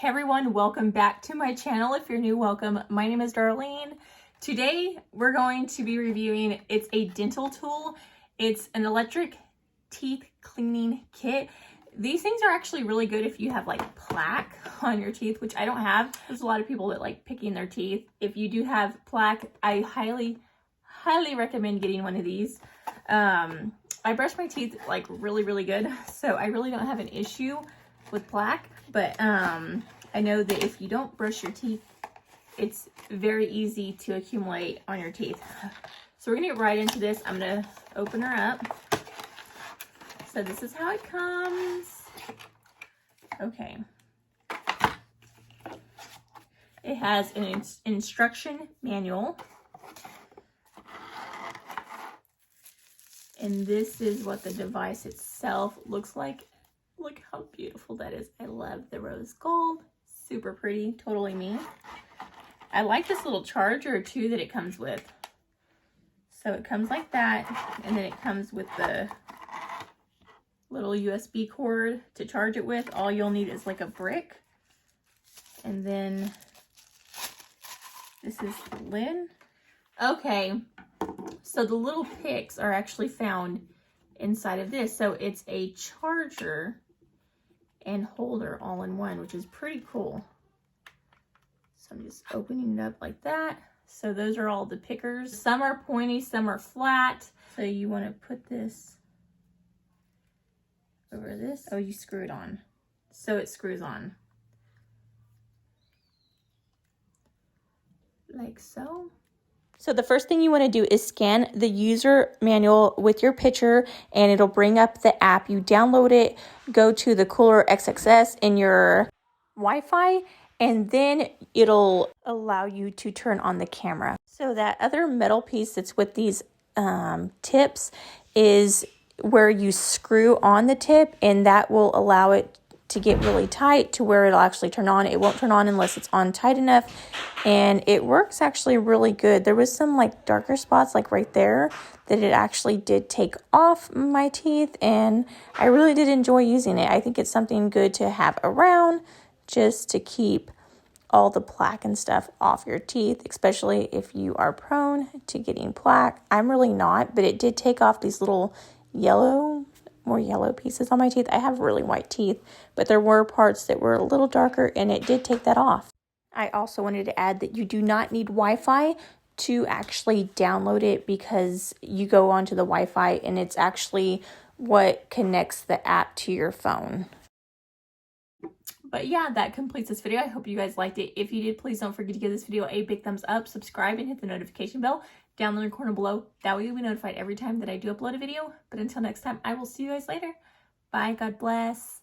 Hey everyone, welcome back to my channel. If you're new, welcome. My name is Darlene. Today we're going to be reviewing, it's a dental tool. It's an electric teeth cleaning kit. These things are actually really good if you have like plaque on your teeth, which I don't have. There's a lot of people that like picking their teeth. If you do have plaque, I highly recommend getting one of these. I brush my teeth like really good, so I really don't have an issue with plaque, but I know that if you don't brush your teeth, it's very easy to accumulate on your teeth. So we're gonna get right into this. I'm gonna open her up. So this is how it comes. Okay. It has an instruction manual. And this is what the device itself looks like. Look how beautiful that is. I love the rose gold. Super pretty, totally me. I like this little charger too that it comes with. So it comes like that, and then it comes with the little USB cord to charge it with. All you'll need is like a brick. And then this is the lid. Okay, so the little picks are actually found inside of this. So it's a charger and holder all in one, which is pretty cool. So I'm just opening it up like that. So those are all the pickers. Some are pointy, some are flat. So you want to put this over this. Oh, you screw it on. So it screws on. Like so. So the first thing you want to do is scan the user manual with your picture, and it'll bring up the app. You download it, go to the Cooler XXS in your Wi-Fi, and then it'll allow you to turn on the camera. So that other metal piece that's with these tips is where you screw on the tip, and that will allow it to get really tight to where it'll actually turn on. It won't turn on unless it's on tight enough, and it works actually really good. There was some like darker spots like right there that it actually did take off my teeth, and I really did enjoy using it. I think it's something good to have around just to keep all the plaque and stuff off your teeth, especially if you are prone to getting plaque. I'm really not, but it did take off these little more yellow pieces on my teeth. I have really white teeth, but there were parts that were a little darker, and it did take that off. I also wanted to add that you do not need Wi-Fi to actually download it, because you go onto the Wi-Fi and it's actually what connects the app to your phone. But yeah, that completes this video. I hope you guys liked it. If you did, please don't forget to give this video a big thumbs up, subscribe, and hit the notification bell down in the corner below. That way you'll be notified every time that I do upload a video. But until next time, I will see you guys later. Bye. God bless.